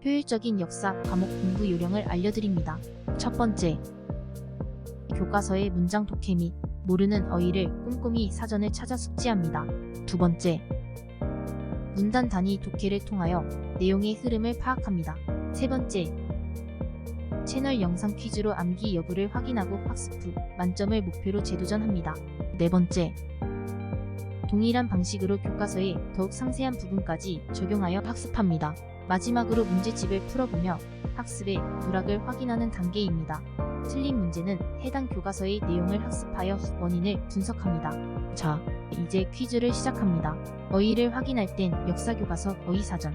효율적인 역사 과목 공부 요령을 알려드립니다. 첫 번째, 교과서의 문장 독해 및 모르는 어휘를 꼼꼼히 사전을 찾아 숙지합니다. 두 번째, 문단 단위 독해를 통하여 내용의 흐름을 파악합니다. 세 번째, 채널 영상 퀴즈로 암기 여부를 확인하고 학습 후 만점을 목표로 재도전합니다. 네 번째, 동일한 방식으로 교과서의 더욱 상세한 부분까지 적용하여 학습합니다. 마지막으로 문제집을 풀어보며 학습의 누락을 확인하는 단계입니다. 틀린 문제는 해당 교과서의 내용을 학습하여 원인을 분석합니다. 자, 이제 퀴즈를 시작합니다. 어휘를 확인할 땐 역사교과서 어휘사전.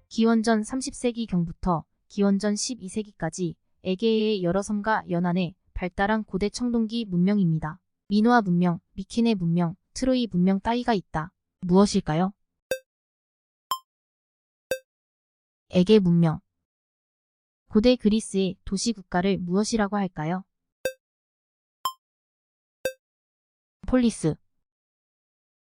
기원전 30세기경부터 기원전 12세기까지 에게해의 여러 섬과 연안에 발달한 고대 청동기 문명입니다. 미노아 문명, 미케네 문명, 트로이 문명 따위가 있다. 무엇일까요? 에게 문명. 고대 그리스의 도시국가를 무엇이라고 할까요? 폴리스.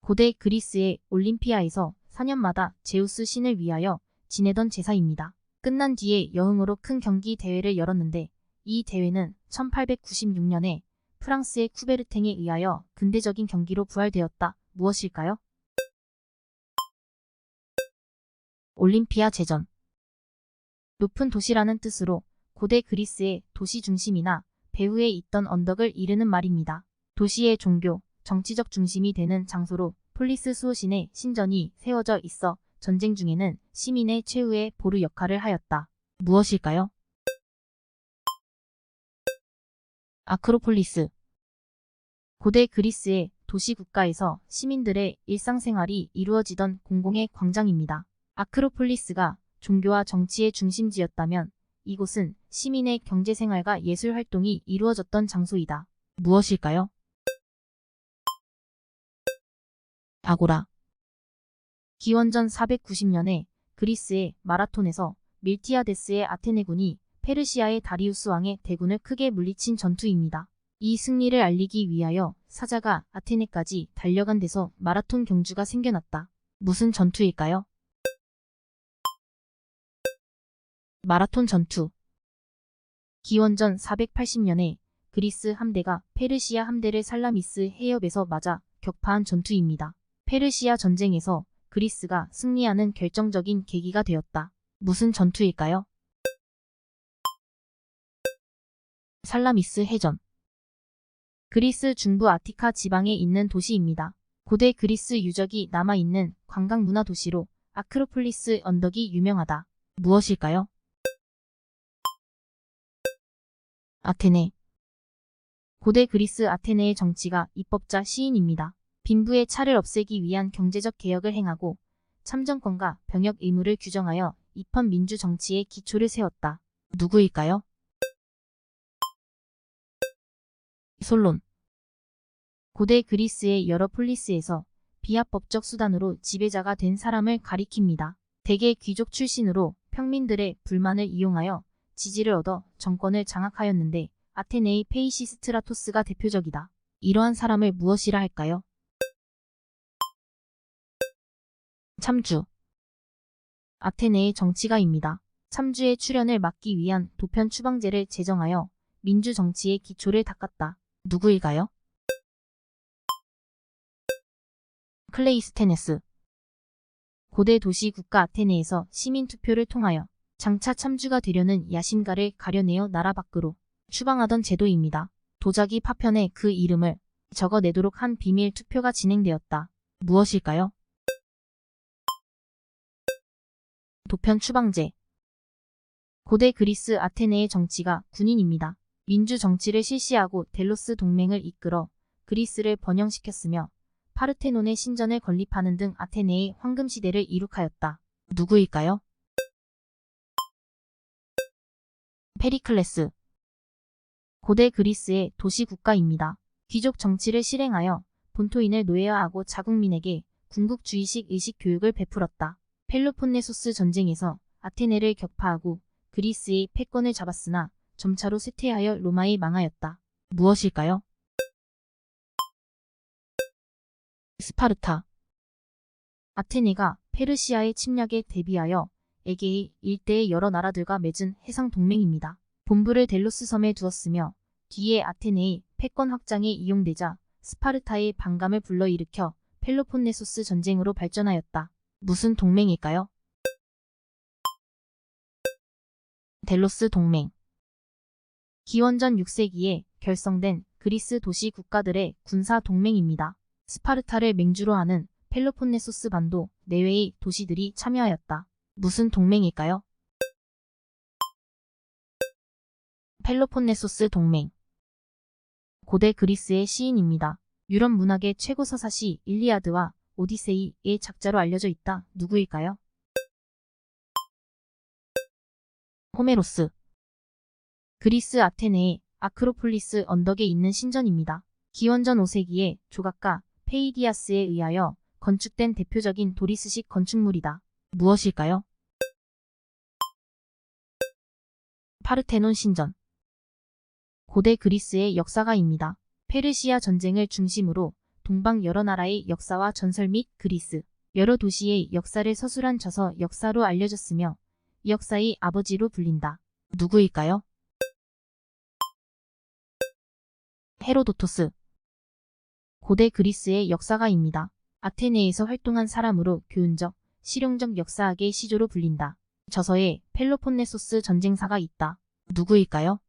고대 그리스의 올림피아에서 4년마다 제우스 신을 위하여 지내던 제사입니다. 끝난 뒤에 여흥으로 큰 경기 대회를 열었는데 이 대회는 1896년에 프랑스의 쿠베르탱에 의하여 근대적인 경기로 부활되었다. 무엇일까요? 올림피아 제전. 높은 도시라는 뜻으로 고대 그리스의 도시 중심이나 배후에 있던 언덕을 이르는 말입니다. 도시의 종교, 정치적 중심이 되는 장소로 폴리스 수호신의 신전이 세워져 있어 전쟁 중에는 시민의 최후의 보루 역할을 하였다. 무엇일까요? 아크로폴리스. 고대 그리스의 도시국가에서 시민들의 일상생활이 이루어지던 공공의 광장입니다. 아크로폴리스가 종교와 정치의 중심지였다면 이곳은 시민의 경제생활과 예술활동이 이루어졌던 장소이다. 무엇일까요? 아고라. 기원전 490년에 그리스의 마라톤에서 밀티아데스의 아테네군이 페르시아의 다리우스 왕의 대군을 크게 물리친 전투입니다. 이 승리를 알리기 위하여 사자가 아테네까지 달려간 데서 마라톤 경주가 생겨났다. 무슨 전투일까요? 마라톤 전투. 기원전 480년에 그리스 함대가 페르시아 함대를 살라미스 해협에서 맞아 격파한 전투입니다. 페르시아 전쟁에서 그리스가 승리하는 결정적인 계기가 되었다. 무슨 전투일까요? 살라미스 해전. 그리스 중부 아티카 지방에 있는 도시입니다. 고대 그리스 유적이 남아있는 관광문화 도시로 아크로폴리스 언덕이 유명하다. 무엇일까요? 아테네. 고대 그리스 아테네의 정치가 입법자 시인입니다. 빈부의 차를 없애기 위한 경제적 개혁을 행하고 참정권과 병역 의무를 규정하여 입헌 민주 정치의 기초를 세웠다. 누구일까요? 솔론. 고대 그리스의 여러 폴리스에서 비합법적 수단으로 지배자가 된 사람을 가리킵니다. 대개 귀족 출신으로 평민들의 불만을 이용하여 지지를 얻어 정권을 장악하였는데 아테네의 페이시스트라토스가 대표적이다. 이러한 사람을 무엇이라 할까요? 참주. 아테네의 정치가입니다. 참주의 출현을 막기 위한 도편 추방제를 제정하여 민주 정치의 기초를 닦았다. 누구일까요? 클레이스테네스. 고대 도시 국가 아테네에서 시민 투표를 통하여 장차 참주가 되려는 야심가를 가려내어 나라 밖으로 추방하던 제도입니다. 도자기 파편에 그 이름을 적어내도록 한 비밀 투표가 진행되었다. 무엇일까요? 도편 추방제. 고대 그리스 아테네의 정치가 군인입니다. 민주 정치를 실시하고 델로스 동맹을 이끌어 그리스를 번영시켰으며 파르테논의 신전을 건립하는 등 아테네의 황금시대를 이룩하였다. 누구일까요? 페리클레스. 고대 그리스의 도시국가입니다. 귀족 정치를 실행하여 본토인을 노예화하고 자국민에게 군국주의식 의식 교육을 베풀었다. 펠로폰네소스 전쟁에서 아테네를 격파하고 그리스의 패권을 잡았으나 점차로 쇠퇴하여 로마에 망하였다. 무엇일까요? 스파르타. 아테네가 페르시아의 침략에 대비하여 에게이 일대의 여러 나라들과 맺은 해상 동맹입니다. 본부를 델로스 섬에 두었으며 뒤에 아테네의 패권 확장에 이용되자 스파르타의 반감을 불러일으켜 펠로폰네소스 전쟁으로 발전하였다. 무슨 동맹일까요? 델로스 동맹. 기원전 6세기에 결성된 그리스 도시 국가들의 군사 동맹입니다. 스파르타를 맹주로 하는 펠로폰네소스 반도 내외의 도시들이 참여하였다. 무슨 동맹일까요? 펠로폰네소스 동맹. 고대 그리스의 시인입니다. 유럽 문학의 최고 서사시 일리아드와 오디세이의 작자로 알려져 있다. 누구일까요? 호메로스. 그리스 아테네의 아크로폴리스 언덕에 있는 신전입니다. 기원전 5세기에 조각가 페이디아스에 의하여 건축된 대표적인 도리스식 건축물이다. 무엇일까요? 파르테논 신전. 고대 그리스의 역사가입니다. 페르시아 전쟁을 중심으로 동방 여러 나라의 역사와 전설 및 그리스 여러 도시의 역사를 서술한 저서 역사로 알려졌으며 이 역사의 아버지로 불린다. 누구일까요? 헤로도토스. 고대 그리스의 역사가입니다. 아테네에서 활동한 사람으로 교훈적, 실용적 역사학의 시조로 불린다. 저서에 펠로폰네소스 전쟁사가 있다. 누구일까요?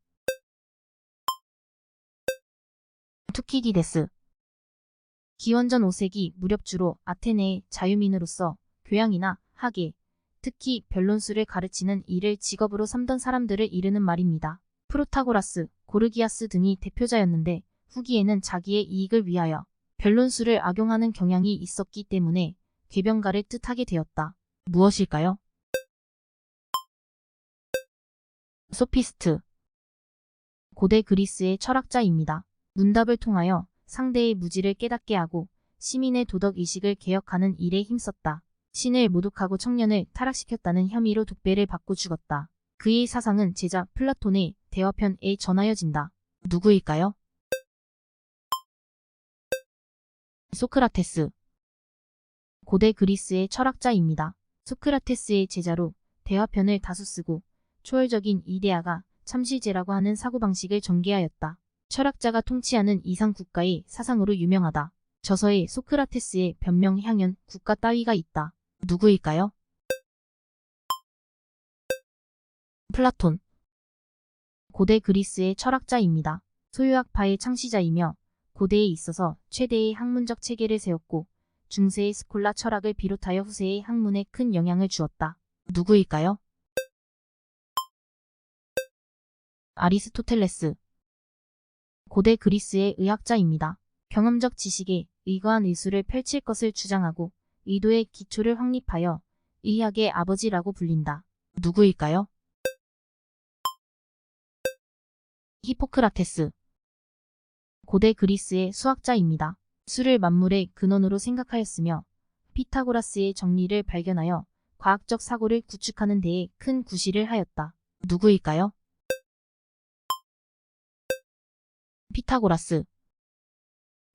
투키디데스. 기원전 5세기 무렵 주로 아테네의 자유민으로서 교양이나 학예, 특히 변론술을 가르치는 일을 직업으로 삼던 사람들을 이르는 말입니다. 프로타고라스, 고르기아스 등이 대표자였는데 후기에는 자기의 이익을 위하여 변론술을 악용하는 경향이 있었기 때문에 궤변가를 뜻하게 되었다. 무엇일까요? 소피스트. 고대 그리스의 철학자입니다. 문답을 통하여 상대의 무지를 깨닫게 하고 시민의 도덕의식을 개혁하는 일에 힘썼다. 신을 모독하고 청년을 타락시켰다는 혐의로 독배를 받고 죽었다. 그의 사상은 제자 플라톤의 대화편에 전하여진다. 누구일까요? 소크라테스. 고대 그리스의 철학자입니다. 소크라테스의 제자로 대화편을 다수 쓰고 초월적인 이데아가 참실제라고 하는 사고방식을 전개하였다. 철학자가 통치하는 이상 국가의 사상으로 유명하다. 저서에 소크라테스의 변명 향연 국가 따위가 있다. 누구일까요? 플라톤. 고대 그리스의 철학자입니다. 소유학파의 창시자이며 고대에 있어서 최대의 학문적 체계를 세웠고 중세의 스콜라 철학을 비롯하여 후세의 학문에 큰 영향을 주었다. 누구일까요? 아리스토텔레스. 고대 그리스의 의학자입니다. 경험적 지식에 의거한 의술을 펼칠 것을 주장하고 의도의 기초를 확립하여 의학의 아버지라고 불린다. 누구일까요? 히포크라테스. 고대 그리스의 수학자입니다. 수를 만물의 근원으로 생각하였으며 피타고라스의 정리를 발견하여 과학적 사고를 구축하는 데에 큰 구실을 하였다. 누구일까요? 피타고라스.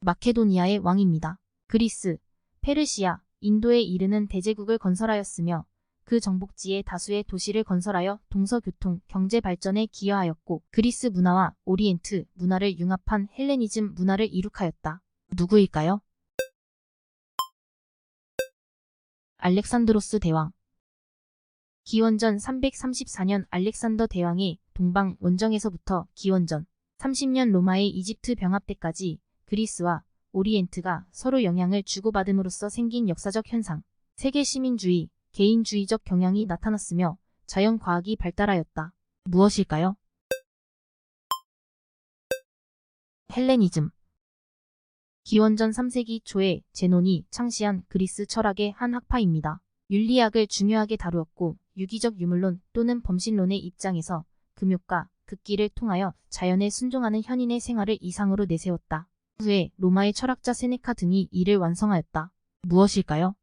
마케도니아의 왕입니다. 그리스, 페르시아, 인도에 이르는 대제국을 건설하였으며 그 정복지에 다수의 도시를 건설하여 동서교통, 경제 발전에 기여하였고 그리스 문화와 오리엔트 문화를 융합한 헬레니즘 문화를 이룩하였다. 누구일까요? 알렉산드로스 대왕. 기원전 334년 알렉산더 대왕의 동방 원정에서부터 기원전 30년 로마의 이집트 병합 때까지 그리스와 오리엔트가 서로 영향을 주고받음으로써 생긴 역사적 현상, 세계 시민주의, 개인주의적 경향이 나타났으며 자연과학이 발달하였다. 무엇일까요? 헬레니즘. 기원전 3세기 초에 제논이 창시한 그리스 철학의 한 학파입니다. 윤리학을 중요하게 다루었고 유기적 유물론 또는 범신론의 입장에서 금욕과 극기를 통하여 자연에 순종하는 현인의 생활을 이상으로 내세웠다. 후에 로마의 철학자 세네카 등이 이를 완성하였다. 무엇일까요?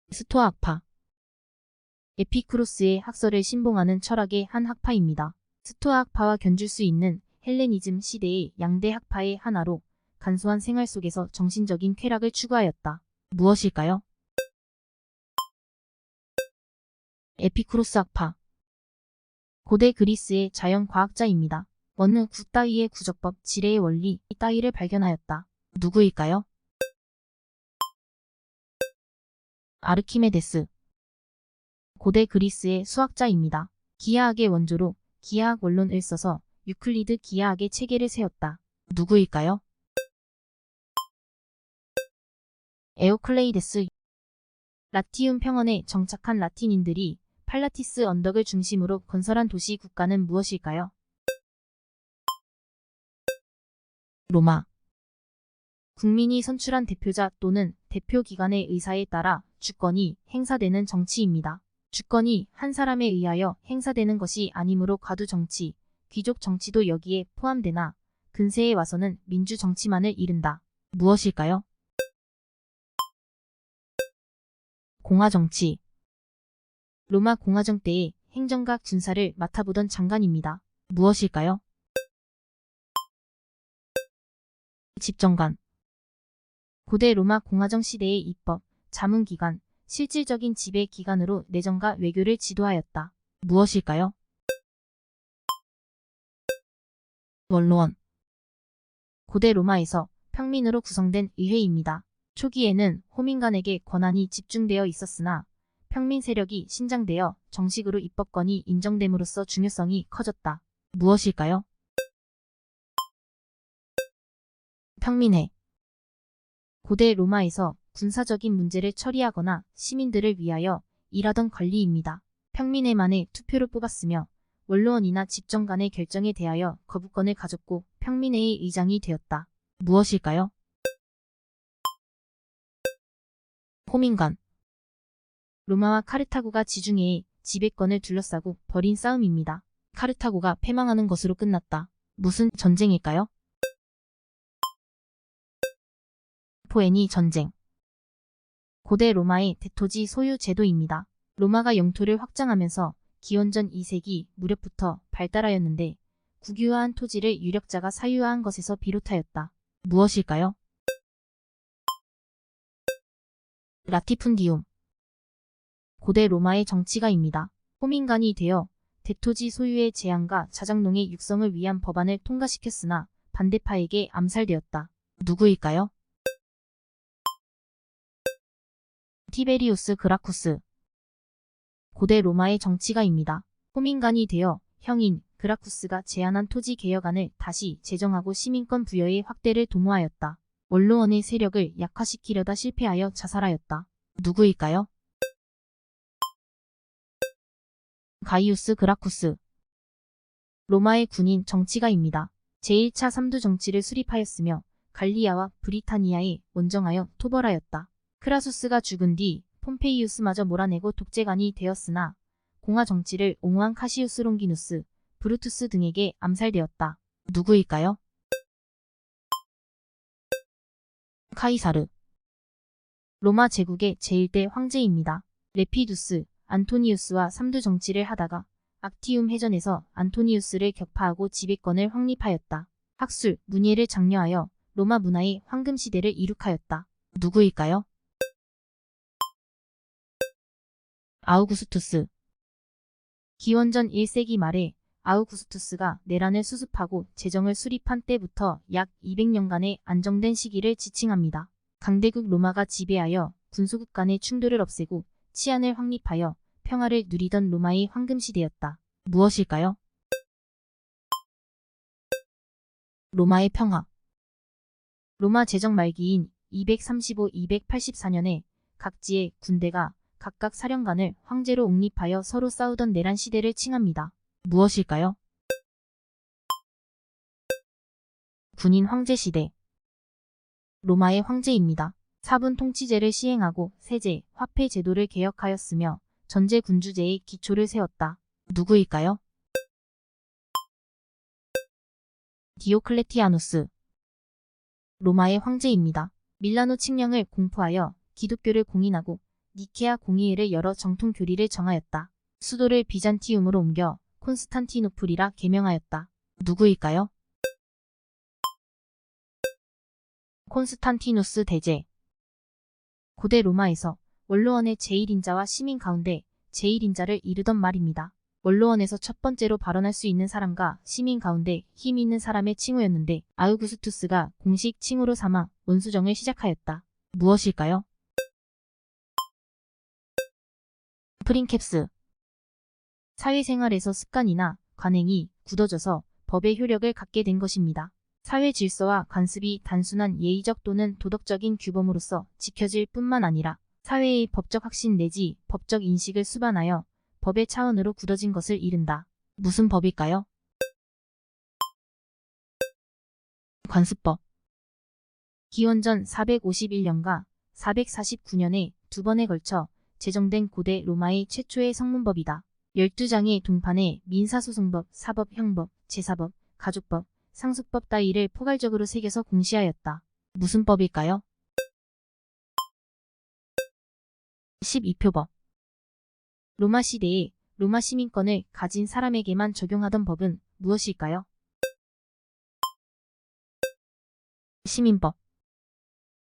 스토아 학파. 에피쿠로스의 학설을 신봉하는 철학의 한 학파입니다. 스토아 학파와 견줄 수 있는 헬레니즘 시대의 양대 학파의 하나로 간소한 생활 속에서 정신적인 쾌락을 추구하였다. 무엇일까요? 에피쿠로스 학파. 고대 그리스의 자연과학자입니다. 어느 국 따위의 구적법, 지뢰의 원리 따위를 발견하였다. 누구일까요? 아르키메데스. 고대 그리스의 수학자입니다. 기하학의 원조로 기하학 원론을 써서 유클리드 기하학의 체계를 세웠다. 누구일까요? 에오클레이데스. 라티움 평원에 정착한 라틴인들이 팔라티스 언덕을 중심으로 건설한 도시 국가는 무엇일까요? 로마. 국민이 선출한 대표자 또는 대표기관의 의사에 따라 주권이 행사되는 정치입니다. 주권이 한 사람에 의하여 행사되는 것이 아니므로 과두정치, 귀족 정치도 여기에 포함되나 근세에 와서는 민주정치만을 이른다. 무엇일까요? 공화정치. 로마 공화정 때의 행정과 군사를 맡아보던 장관입니다. 무엇일까요? 집정관. 고대 로마 공화정 시대의 입법, 자문기관, 실질적인 지배 기관으로 내정과 외교를 지도하였다. 무엇일까요? 원로원. 고대 로마에서 평민으로 구성된 의회입니다. 초기에는 호민간에게 권한이 집중되어 있었으나 평민 세력이 신장되어 정식으로 입법권이 인정됨으로써 중요성이 커졌다. 무엇일까요? 평민회. 고대 로마에서 군사적인 문제를 처리하거나 시민들을 위하여 일하던 권리입니다. 평민회만의 투표를 뽑았으며 원로원이나 집정관의 결정에 대하여 거부권을 가졌고 평민회의 의장이 되었다. 무엇일까요? 호민관. 로마와 카르타고가 지중해의 지배권을 둘러싸고 벌인 싸움입니다. 카르타고가 패망하는 것으로 끝났다. 무슨 전쟁일까요? 포에니 전쟁. 고대 로마의 대토지 소유 제도입니다. 로마가 영토를 확장하면서 기원전 2세기 무렵부터 발달하였는데 국유화한 토지를 유력자가 사유화한 것에서 비롯하였다. 무엇일까요? 라티푼디움. 고대 로마의 정치가입니다. 호민관이 되어 대토지 소유의 제한과 자작농의 육성을 위한 법안을 통과시켰으나 반대파에게 암살되었다. 누구일까요? 티베리우스 그라쿠스. 고대 로마의 정치가입니다. 호민관이 되어 형인 그라쿠스가 제안한 토지 개혁안을 다시 제정하고 시민권 부여의 확대를 도모하였다. 원로원의 세력을 약화시키려다 실패하여 자살하였다. 누구일까요? 가이우스 그라쿠스. 로마의 군인 정치가입니다. 제1차 삼두 정치를 수립하였으며 갈리아와 브리타니아에 원정하여 토벌하였다. 크라수스가 죽은 뒤 폼페이우스마저 몰아내고 독재관이 되었으나 공화 정치를 옹호한 카시우스 롱기누스, 브루투스 등에게 암살되었다. 누구일까요? 카이사르. 로마 제국의 제1대 황제입니다. 레피두스, 안토니우스와 삼두 정치를 하다가 악티움 해전에서 안토니우스를 격파하고 지배권을 확립하였다. 학술, 문예를 장려하여 로마 문화의 황금시대를 이룩하였다. 누구일까요? 아우구스투스. 기원전 1세기 말에 아우구스투스가 내란을 수습하고 재정을 수립한 때부터 약 200년간의 안정된 시기를 지칭합니다. 강대국 로마가 지배하여 군소국 간의 충돌을 없애고 치안을 확립하여 평화를 누리던 로마의 황금시대였다. 무엇일까요? 로마의 평화. 로마 제정 말기인 235-284년에 각지의 군대가 각각 사령관을 황제로 옹립하여 서로 싸우던 내란 시대를 칭합니다. 무엇일까요? 군인 황제 시대. 로마의 황제입니다. 사분 통치제를 시행하고 세제, 화폐 제도를 개혁하였으며 전제 군주제의 기초를 세웠다. 누구일까요? 디오클레티아누스. 로마의 황제입니다. 밀라노 칙령을 공포하여 기독교를 공인하고 니케아 공의회를 열어 정통 교리를 정하였다. 수도를 비잔티움으로 옮겨 콘스탄티노플이라 개명하였다. 누구일까요? 콘스탄티누스 대제. 고대 로마에서 원로원의 제1인자와 시민 가운데 제1인자를 이르던 말입니다. 원로원에서 첫 번째로 발언할 수 있는 사람과 시민 가운데 힘 있는 사람의 칭호였는데 아우구스투스가 공식 칭호로 삼아 원수정을 시작하였다. 무엇일까요? 프린캡스. 사회생활에서 습관이나 관행이 굳어져서 법의 효력을 갖게 된 것입니다. 사회 질서와 관습이 단순한 예의적 또는 도덕적인 규범으로서 지켜질 뿐만 아니라 사회의 법적 확신 내지 법적 인식을 수반하여 법의 차원으로 굳어진 것을 이른다. 무슨 법일까요? 관습법. 기원전 451년과 449년에 두 번에 걸쳐 제정된 고대 로마의 최초의 성문법이다. 12장의 동판에 민사소송법, 사법, 형법, 제사법, 가족법, 상속법 따위를 포괄적으로 새겨서 공시하였다. 무슨 법일까요? 12표법. 로마 시대에 로마 시민권을 가진 사람에게만 적용하던 법은 무엇일까요? 시민법.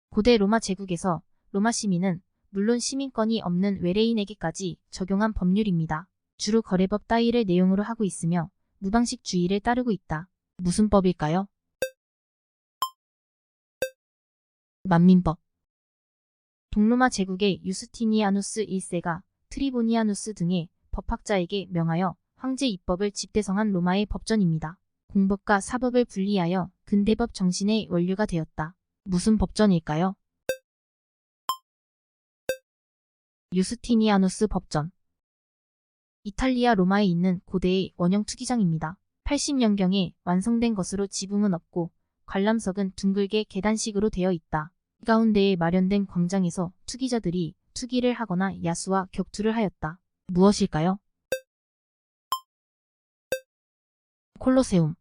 고대 로마 제국에서 로마 시민은 물론 시민권이 없는 외래인에게까지 적용한 법률입니다. 주로 거래법 따위를 내용으로 하고 있으며 무방식주의를 따르고 있다. 무슨 법일까요? 만민법. 동로마 제국의 유스티니아누스 1세가 트리보니아누스 등의 법학자에게 명하여 황제 입법을 집대성한 로마의 법전입니다. 공법과 사법을 분리하여 근대법 정신의 원류가 되었다. 무슨 법전일까요? 유스티니아누스 법전. 이탈리아 로마에 있는 고대의 원형 투기장입니다. 80년경에 완성된 것으로 지붕은 없고 관람석은 둥글게 계단식으로 되어 있다. 이 가운데에 마련된 광장에서 투기자들이 투기를 하거나 야수와 격투를 하였다. 무엇일까요? 콜로세움.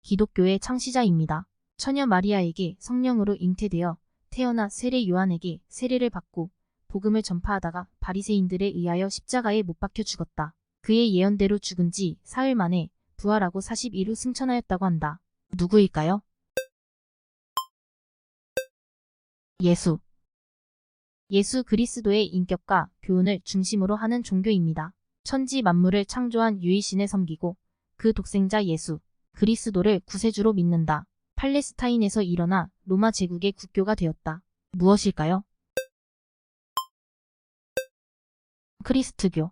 기독교의 창시자입니다. 처녀 마리아에게 성령으로 잉태되어 태어나 세례 요한에게 세례를 받고 복음을 전파하다가 바리새인들에 의하여 십자가에 못 박혀 죽었다. 그의 예언대로 죽은 지 사흘 만에 부활하고 42루 승천하였다고 한다. 누구일까요? 예수. 예수 그리스도의 인격과 교훈을 중심으로 하는 종교입니다. 천지 만물을 창조한 유일신을 섬기고 그 독생자 예수 그리스도를 구세주로 믿는다. 팔레스타인에서 일어나 로마 제국의 국교가 되었다. 무엇일까요? 크리스트교.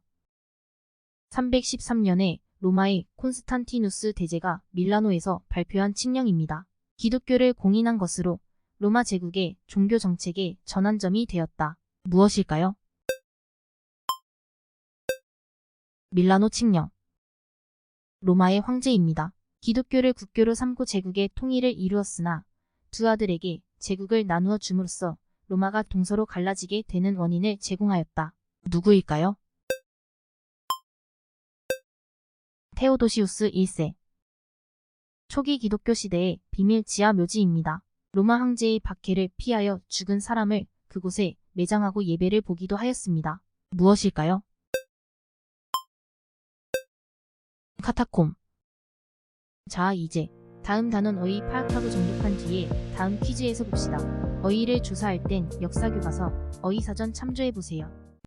313년에 로마의 콘스탄티누스 대제가 밀라노에서 발표한 칙령입니다. 기독교를 공인한 것으로 로마 제국의 종교 정책의 전환점이 되었다. 무엇일까요? 밀라노 칙령. 로마의 황제입니다. 기독교를 국교로 삼고 제국의 통일을 이루었으나 두 아들에게 제국을 나누어 줌으로써 로마가 동서로 갈라지게 되는 원인을 제공하였다. 누구일까요? 테오도시우스 1세. 초기 기독교 시대의 비밀 지하 묘지입니다. 로마 황제의 박해를 피하여 죽은 사람을 그곳에 매장하고 예배를 보기도 하였습니다. 무엇일까요? 카타콤. 자, 이제 다음 단원 어휘 파악하고 정독한 뒤에 다음 퀴즈에서 봅시다. 어휘를 조사할 땐 역사교과서, 어휘사전 참조해보세요.